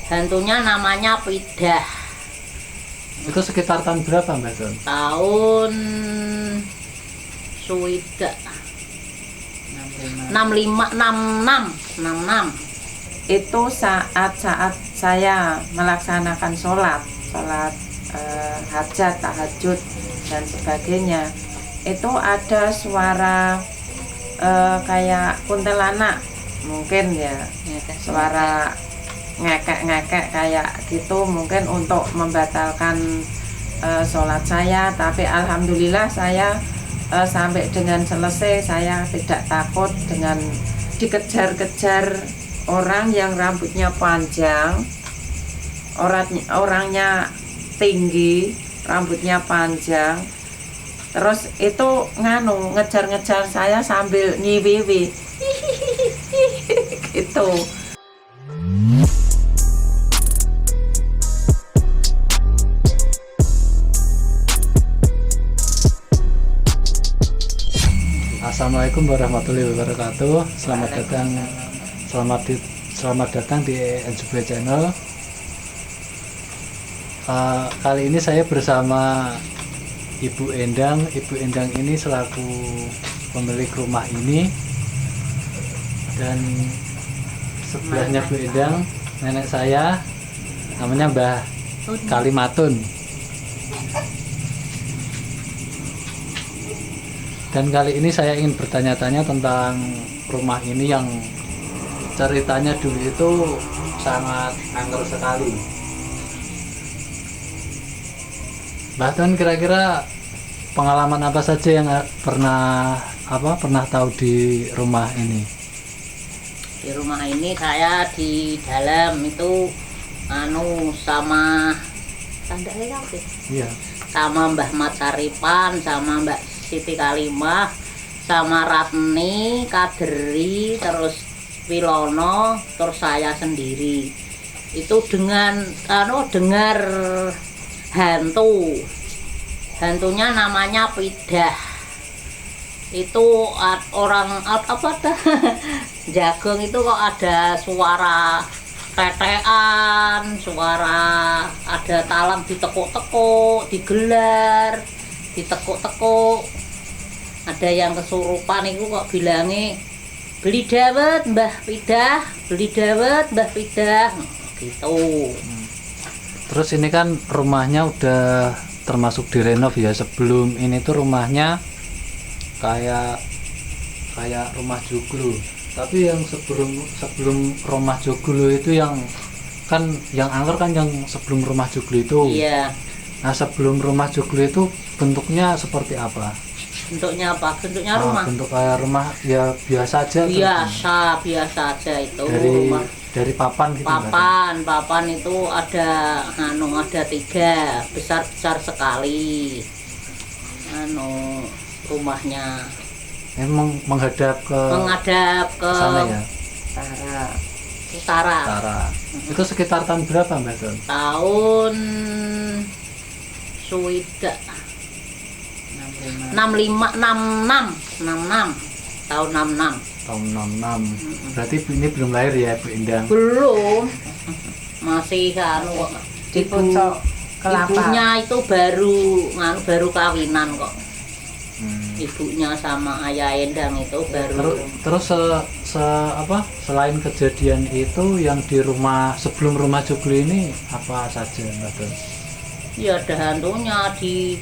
Hantunya namanya Pidah. Itu sekitar tahun berapa Mbak Don? Tahun suwida 65 66 Itu saat saya melaksanakan sholat hajat, tahajud dan sebagainya. Itu ada suara kayak kuntilanak mungkin ya, suara ngekek-ngekek kayak gitu, mungkin untuk membatalkan sholat saya. Tapi alhamdulillah saya sampai dengan selesai saya tidak takut dengan dikejar-kejar orang yang rambutnya panjang, orangnya tinggi, rambutnya panjang. Terus itu ngejar-ngejar saya sambil nyiwiwi gitu. Assalamualaikum warahmatullahi wabarakatuh. Selamat datang di NSB Channel. Kali ini saya bersama Ibu Endang. Ibu Endang ini selaku pemilik rumah ini, dan sebelahnya Bu Endang nenek saya, namanya Mbah Kalimatun. Dan kali ini saya ingin bertanya-tanya tentang rumah ini yang ceritanya dulu itu sangat angker sekali. Bahkan kira-kira pengalaman apa saja yang pernah tahu di rumah ini? Di rumah ini saya di dalam itu sama Iya. sama Mbah Mat Saripan, sama Mbak Siti Kalimah, sama Ratni, Kaderi, terus Wilono, terus saya sendiri. Itu dengan dengar hantunya namanya Pidah. Itu orang apa dah jagung itu kok ada suara tetean, suara ada talam ditekuk-tekuk, digelar, ditekuk-tekuk. Ada yang kesurupan itu kok bilangnya beli dawet Mbah Pidah, beli dawet Mbah Pidah gitu. Terus ini kan rumahnya udah termasuk direnov ya. Sebelum ini tuh rumahnya kayak rumah joglo. Tapi yang sebelum rumah joglo itu yang angker kan yang sebelum rumah joglo itu. Iya. Nah, sebelum rumah joglo itu bentuknya seperti apa? Bentuknya apa? Bentuknya rumah. Bentuk kayak rumah ya biasa aja. Biasa aja itu. Dari papan gitu. Papan itu ada 3 besar utara rumahnya. Emang menghadap ke sana ya? Utara. Itu sekitar tahun berapa Mbak Don? Tahun suwida 66 tahun 66. Tahun 66. Berarti ini belum lahir ya Bu Endang? Belum. Masih Di pucuk kelapa. Ibunya itu baru kawinan kok. Ibunya sama ayah Endang itu baru. Terus selain kejadian itu yang di rumah sebelum rumah joglo ini apa saja Mbak Don? Ya ada hantunya di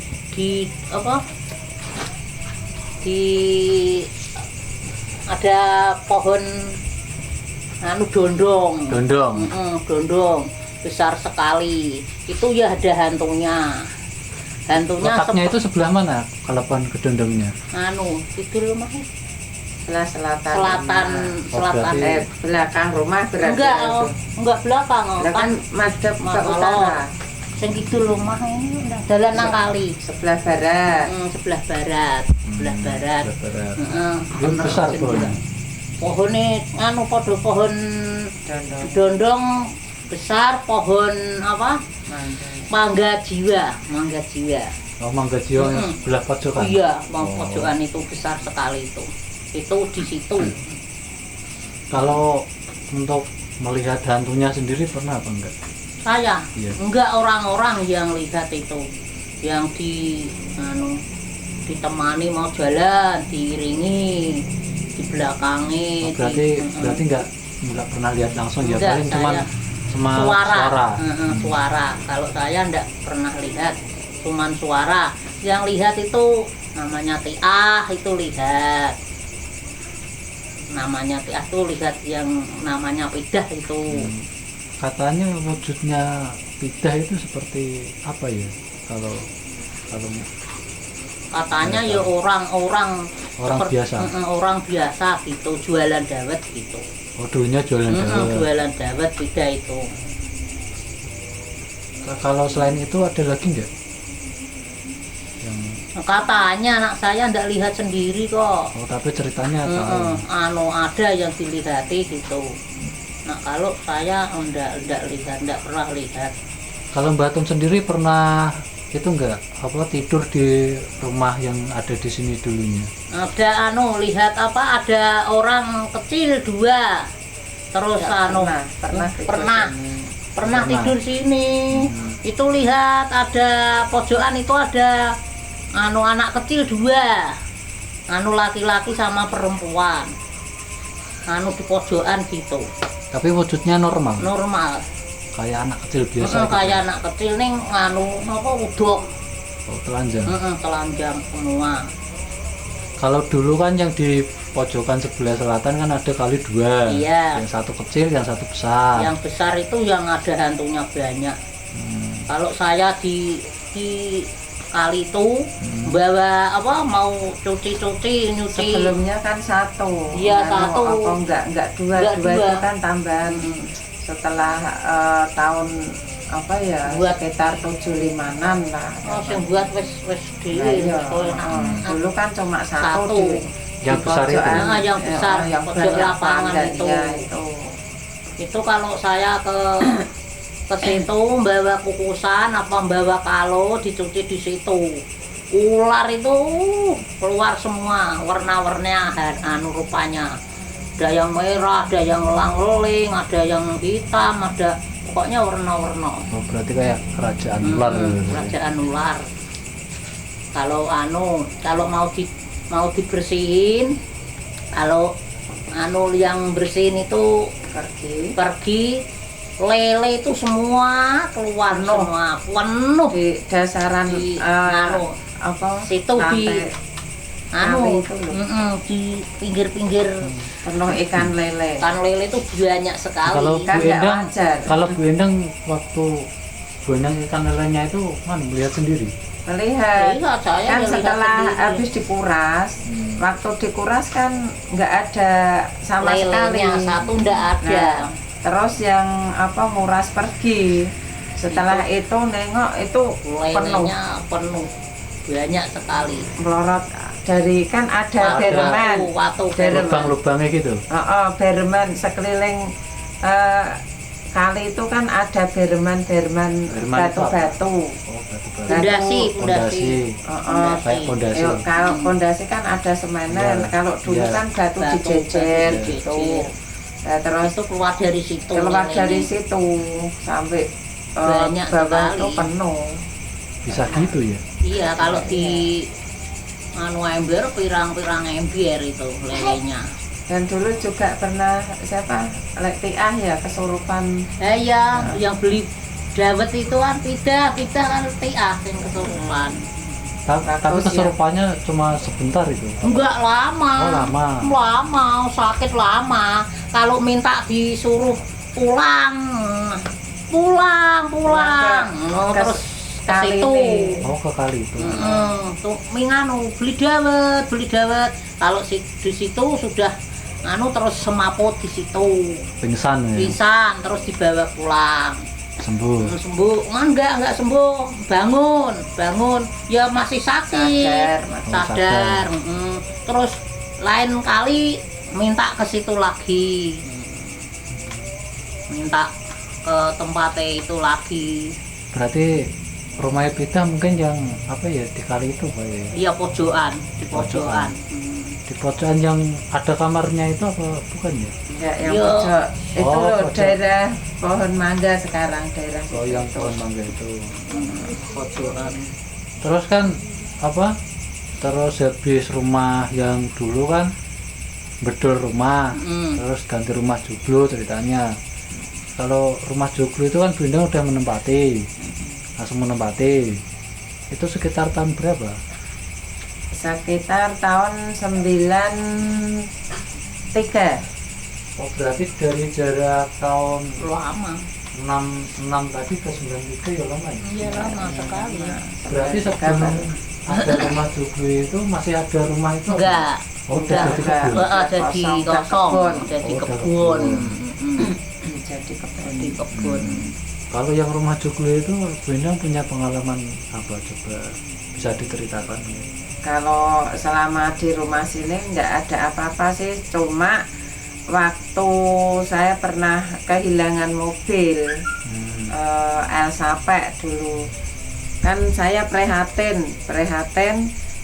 ada pohon dondong besar sekali. Itu ya ada hantunya. Letaknya itu sebelah mana kalapan kedondongnya? Itu rumahnya selatan belakang rumah berarti. Enggak belakang. Kan madhep ke utara. Sing kidul rumah ini dalan nang kali Sebelah barat. Sebelah barat. Belum besar pohonnya. Pohone padha pohon dondong besar, pohon mangga jiwa. Oh, mangga jiwa yang sebelah pojokan. Iya, pojokan itu besar sekali itu. Itu di situ. Kalau untuk melihat hantunya sendiri pernah apa enggak? Saya Iya. enggak, orang-orang yang lihat itu, yang ditemani mau jalan, diiringi, di belakangi. Berarti enggak pernah lihat langsung ya, Enggak, paling cuman saya cuma suara. suara. Suara. Kalau saya enggak pernah lihat, cuman suara. Yang lihat itu namanya Tiah, itu lihat. Namanya Tiah itu lihat, yang namanya Pidah itu. Katanya wujudnya Pidah itu seperti apa ya? Kalau Katanya biasa. ya orang Biasa. orang biasa gitu, jualan dawet gitu. Oh, dulunya jualan dawet. Jualan dawet Pidah itu. Kalau selain itu ada lagi enggak? Yang Katanya anak saya ndak lihat sendiri kok. tapi ceritanya tahu. Ada yang dilihati gitu. Nah, kalau saya ndak lihat, ndak pernah lihat. Kalau Mbak Tun sendiri pernah itu enggak tidur di rumah yang ada di sini dulunya? Ada lihat ada orang kecil 2. Terus Ya, pernah tidur sini. Itu lihat ada pojokan itu ada anak kecil 2. Laki-laki sama perempuan. Di pojokan gitu. Tapi wujudnya normal. Kayak anak kecil biasa. Kayak anak kecil ning udok. Oh, telanjang. Telanjang semua. Kalau dulu kan yang di pojokan sebelah selatan kan ada kali 2. Iya. Yang satu kecil, yang satu besar. Yang besar itu yang ada hantunya banyak. Kalau saya di kali itu bawa mau cuci nyuci. Sebelumnya kan 1. Iya, 1. Enggak 2 itu kan tambahan setelah tahun Buat. sekitar 75-an lah. Sing buat wis Nah, iya. Dulu kan cuma 1 Yang besar itu. Yang besar, yang pojok banyak lapangan pandannya itu. Itu kalau saya ke situ bawa kukusan bawa kalo dicuci di situ. Ular itu keluar semua, warna-warninya rupanya. Ada yang merah, ada yang elang-eling, ada yang hitam, ada pokoknya warna-warna. Oh, berarti kayak kerajaan ular. Kerajaan ular. Kalau mau dibersihin, kalau yang bersihin itu pergi lele itu semua keluar penuh Di dasaran situ di kali itu loh. di pinggir-pinggir penuh ikan lele. ikan lele itu banyak sekali. Kalau Kan Bu nggak Endang, wajar. Bu Endang waktu Bu Endang ikan lelenya itu kan melihat sendiri. Melihat Iya, saya kan yang setelah lihat sendiri. habis dikuras, waktu dikuras kan nggak ada sama sekali. Lelenya satu ndak ada. Nah, terus yang nguras pergi. Setelah itu nengok itu penuh Lelenya penuh banyak sekali. melorot dari kan ada berman. Berman. Lubang-lubangnya gitu. Berman sekeliling kali itu kan ada berman batu-batu. Oh, batu-batu. Pondasi. Kayak pondasi. Kalau pondasi kan ada semenan, Ya. kalau dulu Ya. kan batu dijejer gitu. Nah, terus Itu keluar dari situ. keluar lelenya. dari situ sampai Banyak bawah sekali. itu penuh. Bisa gitu ya. Iya, kalau di ember pirang-pirang ember itu lelenya. Dan dulu juga pernah Lek Tiah ya kesurupan. Iya, yang beli dawet itu kan Pidah kan Tiah yang kesurupan. Tapi kesurupannya cuma sebentar itu. Enggak lama. Oh, lama. Lama, sakit lama. Kalau minta disuruh pulang. Terus ke kali situ. ini. Oh, ke kali itu. Tuh beli dawet. Kalau di situ sudah terus semaput di situ. Pingsan ya. Pingsan terus dibawa pulang. Sembuh. Sembuh. Enggak sembuh. Bangun. Ya masih sakit. Sadar. Terus lain kali minta ke situ lagi. Minta ke tempatnya itu lagi. Berarti rumah Pidah mungkin yang di kali itu Pak ya? Iya, pojokan, di Pojokan. pojokan. Di pojokan yang ada kamarnya itu apa bukan ya? Enggak, yang Yo. pojok. Itu Oh, loh pojok. daerah pohon mangga sekarang daerah Oh, situ. yang pohon mangga itu. Pojokan. Terus kan apa? Terus habis rumah yang dulu kan bedol rumah, terus ganti rumah joglo ceritanya. Kalau rumah joglo itu kan Bunda udah menempati, langsung menempati. Itu sekitar tahun berapa? Sekitar tahun 93. Oh, berarti dari jarak tahun Lama. 6 tadi ke 93 ya lama ya? Iya lama sekali. Berarti sebelum ada rumah joglo itu masih ada rumah itu? Enggak. Oh, udah jadi kebun. Jadi Kosong, kosong, kebun. jadi Oh, udah kebun. kebun. Jadi kebun. Jadi kebun. Kalau yang rumah joglo itu Bu Endang punya pengalaman apa coba bisa diceritakan? Kalau selama di rumah sini nggak ada apa-apa sih, cuma waktu saya pernah kehilangan mobil El Sape dulu, kan saya prihatin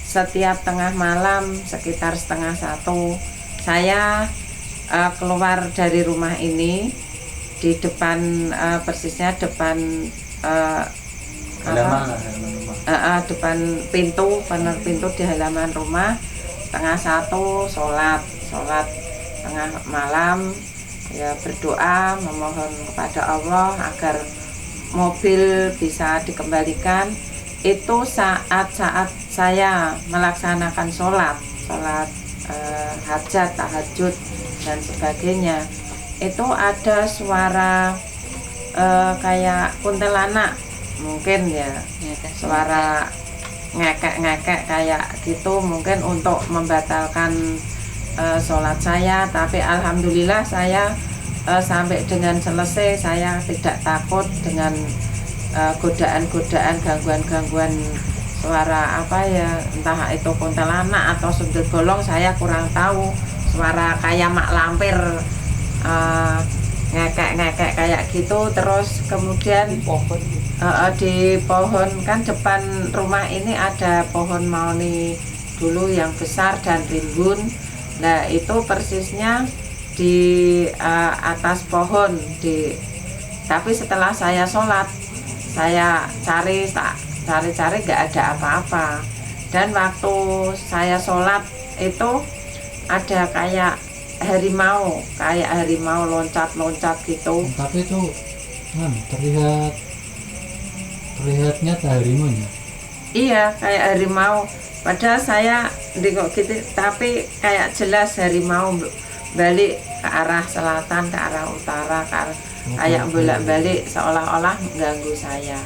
setiap tengah malam sekitar 12:30 saya keluar dari rumah ini di depan persisnya depan Halaman rumah. depan pintu benar pintu di halaman rumah 12:30 sholat tengah malam ya, berdoa memohon kepada Allah agar mobil bisa dikembalikan. Itu saat saya melaksanakan sholat hajat, tahajud dan sebagainya, itu ada suara kayak kuntilanak mungkin ya, suara ngekek kayak gitu, mungkin untuk membatalkan sholat saya. Tapi alhamdulillah saya sampai dengan selesai saya tidak takut dengan godaan-godaan, gangguan-gangguan suara apa ya, entah itu kuntilanak atau sundel bolong, saya kurang tahu. Suara kayak mak lampir ngekek kayak gitu. Terus kemudian di pohon kan depan rumah ini ada pohon mauni dulu yang besar dan rimbun. Nah itu persisnya di atas pohon tapi setelah saya sholat saya cari nggak ada apa-apa. Dan waktu saya sholat itu ada kayak harimau loncat gitu. Tapi itu terlihatnya harimaunya. Iya kayak harimau, padahal saya nengok gitu tapi kayak jelas harimau balik ke arah selatan, ke arah utara, kayak bolak-balik seolah-olah mengganggu saya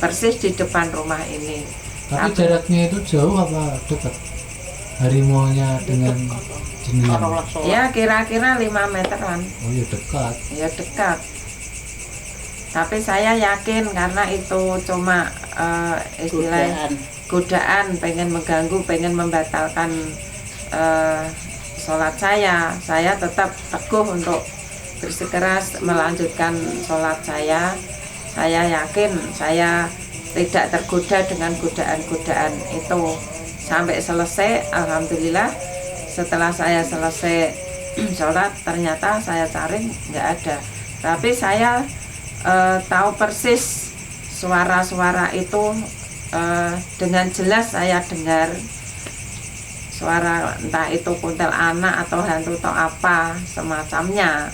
persis di depan rumah ini. Tapi jaraknya itu jauh apa dekat harimaunya dengan jenengan? Ya kira-kira 5 meteran. Oh ya dekat. Ya dekat. Tapi saya yakin karena itu cuma istilahnya godaan, pengen mengganggu, pengen membatalkan sholat saya tetap teguh untuk bersikeras melanjutkan sholat saya. Saya yakin saya tidak tergoda dengan godaan-godaan itu sampai selesai. Alhamdulillah setelah saya selesai sholat ternyata saya cari nggak ada, tapi saya tahu persis suara-suara itu dengan jelas saya dengar suara, entah itu kuntilanak atau hantu atau apa semacamnya.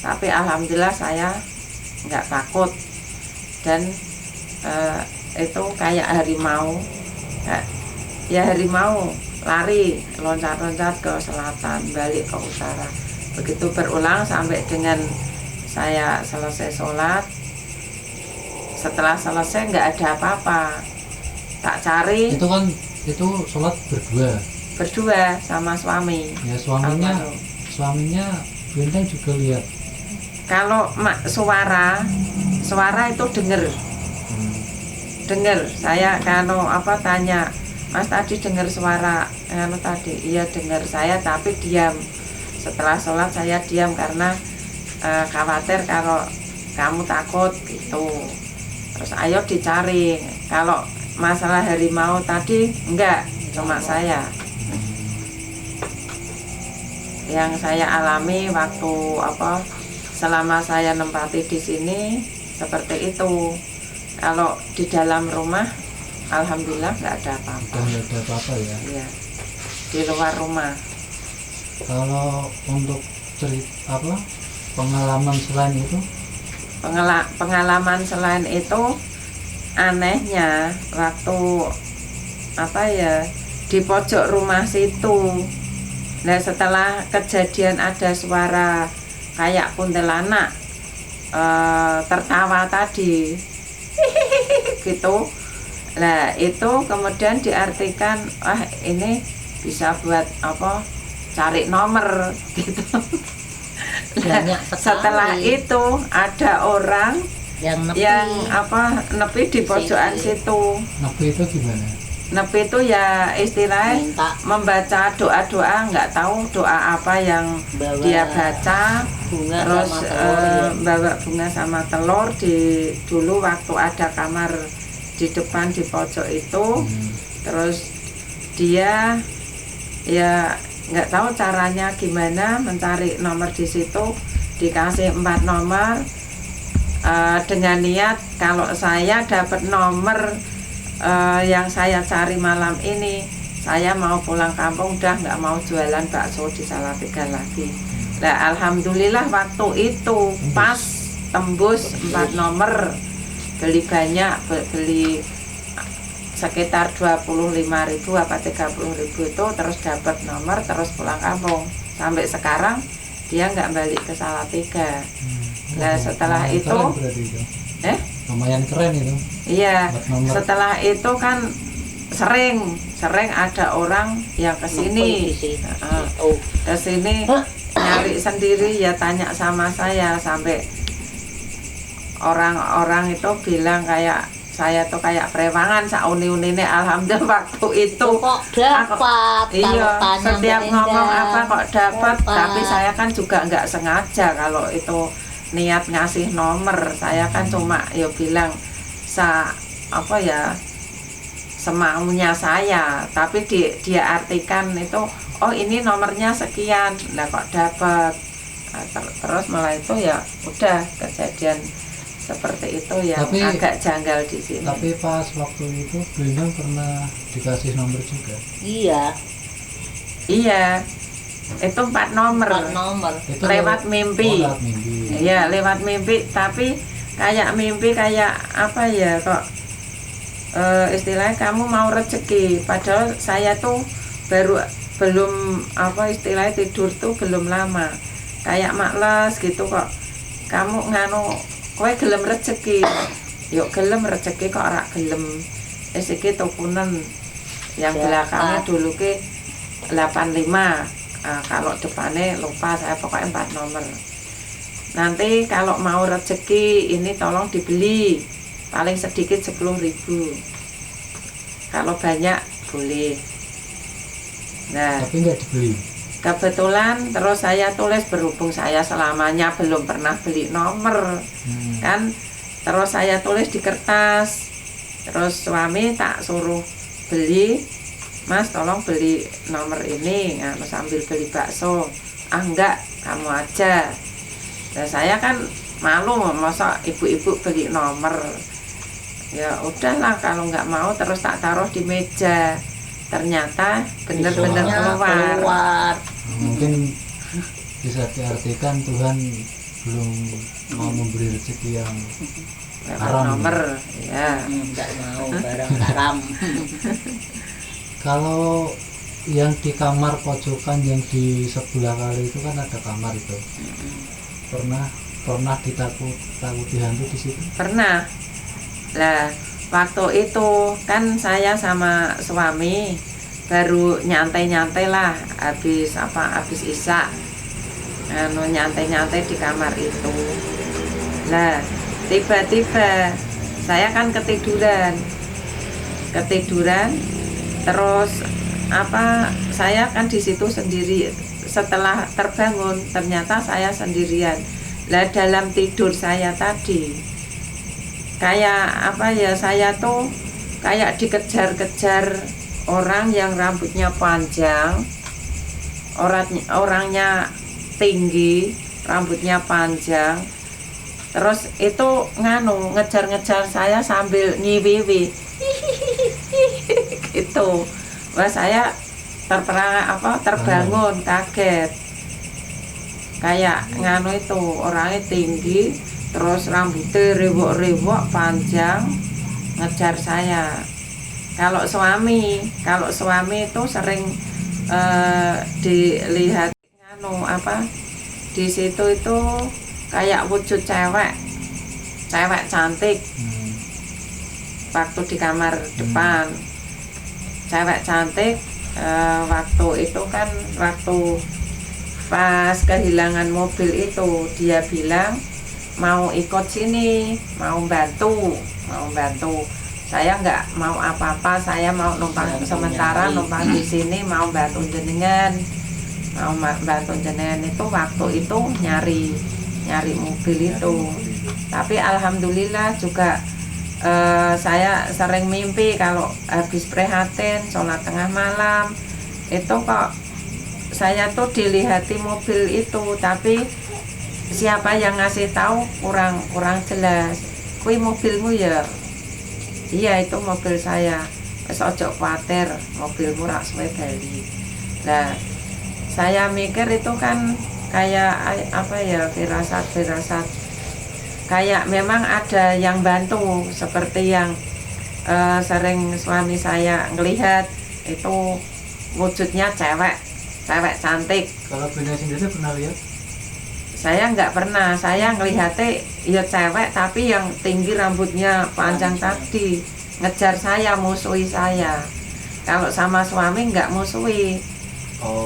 Tapi alhamdulillah saya nggak takut. Dan itu kayak harimau ya, harimau lari loncat-loncat ke selatan balik ke utara, begitu berulang sampai dengan saya selesai sholat. Setelah selesai nggak ada apa-apa, tak cari. Itu sholat Berdua sama suami. Ya suaminya Bintang juga lihat. Kalau suara itu dengar. Saya kalau apa tanya, Mas tadi dengar suara tadi? Iya dengar saya, tapi diam. Setelah sholat saya diam karena khawatir kalau kamu takut gitu. Terus ayo dicari. Kalau masalah harimau tadi enggak, cuma saya. yang saya alami waktu selama saya nempati di sini seperti itu. Kalau di dalam rumah alhamdulillah nggak ada apa-apa. Udah nggak ada apa-apa ya. Iya, di luar rumah. Kalau untuk pengalaman selain itu, Pengalaman selain itu, anehnya waktu di pojok rumah situ. Nah, setelah kejadian ada suara kayak kuntilanak tertawa tadi gitu. Nah, itu kemudian diartikan ini bisa buat cari nomor gitu. Banyak Setelah sekali itu ada orang yang nepi. yang nepi di pojokan situ. nepi itu gimana? Nepi itu ya istilahnya Minta membaca doa-doa, nggak tahu doa apa yang bawa dia baca. bunga Terus sama telur, ya. bawa bunga sama telur dulu waktu ada kamar di depan di pojok itu. Terus dia ya nggak tahu caranya gimana mencari nomor di situ, dikasih 4 nomor dengan niat kalau saya dapat nomor yang saya cari malam ini, saya mau pulang kampung, udah nggak mau jualan bakso di Salatiga lagi. Nah, alhamdulillah waktu itu pas tembus 4 nomor, beli banyak, beli sekitar 25.000 apa 30.000 itu, terus dapat nomor, terus pulang kampung. Sampai sekarang dia nggak balik ke Salatiga. Nah, setelah lumayan itu keren berarti itu. Lumayan keren itu. Iya, Dapat nomor. setelah itu kan sering ada orang yang kesini, kesini nyari sendiri, ya tanya sama saya, sampai orang-orang itu bilang kayak saya tuh kayak prewangan sauni-unine. Alhamdulillah waktu itu kok dapat. iya, Kalau tanya setiap Mbak ngomong Indah, apa kok dapat. dapat. Tapi saya kan juga nggak sengaja kalau itu niat ngasih nomor. Saya kan cuma bilang semaunya saya, tapi dia artikan itu, oh ini nomornya sekian, lah kok dapat. Nah, terus mulai itu ya udah kejadian seperti itu yang Tapi- agak janggal di sini. Tapi pas waktu itu Blinang pernah dikasih nomor juga. Iya, Iya, itu 4 nomor. 4 nomor. Itu Lewat mimpi. lewat mimpi. Iya, lewat mimpi, tapi kayak mimpi kayak apa ya kok istilahnya kamu mau rezeki, padahal saya tuh belum istilahnya tidur tuh belum lama, kayak males gitu kok. Kamu kowe gelem rezeki, yuk gelem rezeki kok ora gelem. Iki tukunen yang Ya, belakangnya Pak. dulu ke 85. Kalau depannya lupa saya, pokoknya 4 nomor. Nanti kalau mau rezeki ini tolong dibeli, paling sedikit 10.000. Kalau banyak boleh. Nah, Tapi nggak dibeli. kebetulan terus saya tulis, berhubung saya selamanya belum pernah beli nomor kan, terus saya tulis di kertas. Terus suami tak suruh beli, Mas tolong beli nomor ini, sambil beli bakso. Enggak, kamu aja. Nah, saya kan malu, masa ibu-ibu beli nomor. Ya udahlah, kalau nggak mau terus tak taruh di meja. Ternyata bener-bener Isunya keluar. Mungkin bisa diartikan Tuhan belum mau memberi rezeki yang Lewat haram. nomor, ya. Enggak mau barang haram. Kalau yang di kamar pojokan yang di sebelah kali itu kan ada kamar itu. Pernah ditakuti hantu di situ? Pernah. Lah, waktu itu kan saya sama suami baru nyantai-nyantai lah habis isya. Nyantai-nyantai di kamar itu. Lah, tiba-tiba saya kan ketiduran. Terus saya kan di situ sendiri. Setelah terbangun ternyata saya sendirian. Lah, dalam tidur saya tadi kayak saya tuh kayak dikejar-kejar orang yang rambutnya panjang, orangnya tinggi, rambutnya panjang. Terus itu ngejar-ngejar saya sambil nyiwiwi. Gitu. Wah, saya terbangun kaget. Kayak itu orangnya tinggi, terus rambutnya rewok-rewok panjang, ngejar saya. Kalau suami itu sering dilihat di situ itu kayak wujud cewek cantik. Waktu di kamar depan cewek cantik, waktu itu kan waktu pas kehilangan mobil itu dia bilang mau ikut sini, mau bantu. Saya nggak mau apa-apa, saya mau numpang sementara, numpang di sini, mau bantu jenengan itu waktu itu nyari mobil itu. Tapi alhamdulillah juga saya sering mimpi kalau habis prihatin sholat tengah malam itu kok saya tuh dilihati mobil itu, tapi siapa yang ngasih tahu kurang jelas. Kui mobilmu ya? Iya, itu mobil saya. Wes ojo kuatir, mobilmu rak suwe bali. Nah, saya mikir itu kan kayak firasat kayak memang ada yang bantu, seperti yang sering suami saya ngelihat itu wujudnya cewek cantik. Kalau Bunda sendiri pernah lihat? Saya nggak pernah, saya ngelihatnya ya cewek tapi yang tinggi rambutnya panjang tadi ngejar saya, musuhi saya. Kalau sama suami nggak musuhi,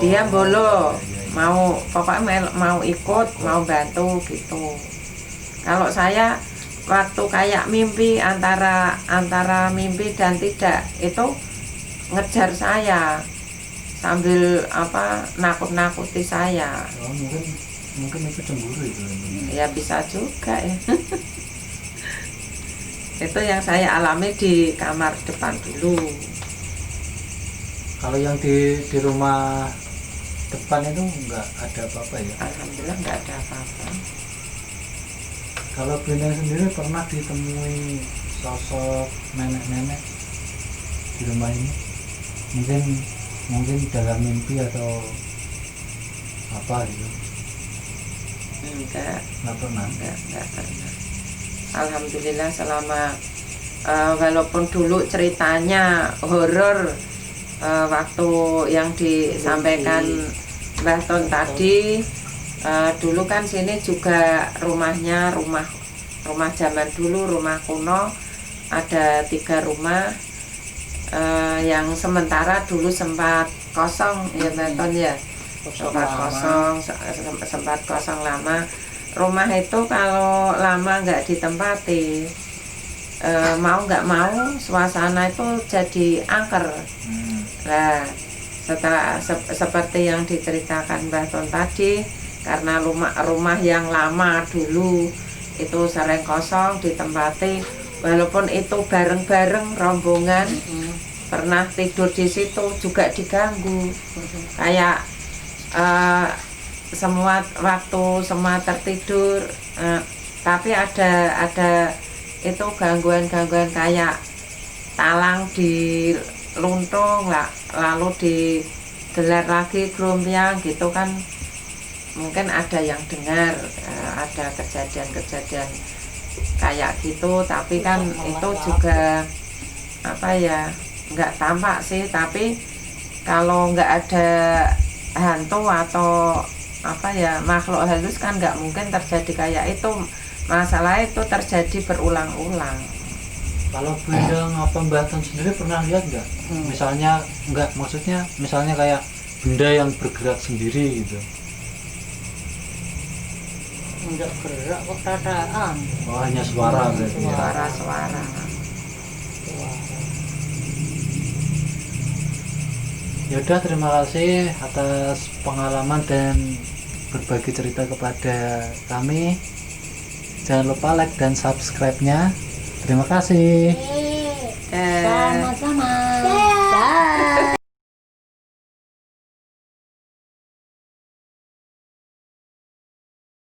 dia bolo, mau pokoknya mau ikut, mau bantu gitu. Kalau saya waktu kayak mimpi antara mimpi dan tidak itu ngejar saya sambil nakut-nakuti saya. Mungkin itu cemburu itu. Ya bisa juga ya. Itu yang saya alami di kamar depan dulu. Kalau yang di rumah depan itu nggak ada apa-apa ya? Alhamdulillah nggak ada apa-apa. Kalau Bunda sendiri pernah ditemui sosok nenek-nenek di rumah ini? Mungkin dalam mimpi atau apa gitu? Enggak pernah. Alhamdulillah selama walaupun dulu ceritanya horor, waktu yang disampaikan Mbah Ton tadi, dulu kan sini juga rumahnya rumah zaman dulu, rumah kuno, ada 3 rumah yang sementara dulu sempat kosong ya Mbah Ton ya. Sempat kosong lama. Rumah itu kalau lama nggak ditempati, mau nggak mau suasana itu jadi angker. Nah, setelah seperti yang diceritakan Mbah Ton tadi, karena rumah yang lama dulu itu sering kosong ditempati, walaupun itu bareng-bareng rombongan pernah tidur di situ juga diganggu. Kayak semua tertidur, tapi ada itu gangguan kayak talang diluntung lah, lalu digelar lagi grombyang gitu kan. Mungkin ada yang dengar ada kejadian kayak gitu, tapi kan itu juga nggak tampak sih. Tapi kalau nggak ada hantu atau makhluk halus kan nggak mungkin terjadi kayak itu. Masalah itu terjadi berulang-ulang. Kalau Bunda ngapa Mbah Ton sendiri pernah lihat nggak? Misalnya kayak benda yang bergerak sendiri gitu. Enggak gerak kok tataan. Oh, hanya suara berarti. Suara. Yaudah, terima kasih atas pengalaman dan berbagi cerita kepada kami. Jangan lupa like dan subscribe-nya. Terima kasih. Sama-sama.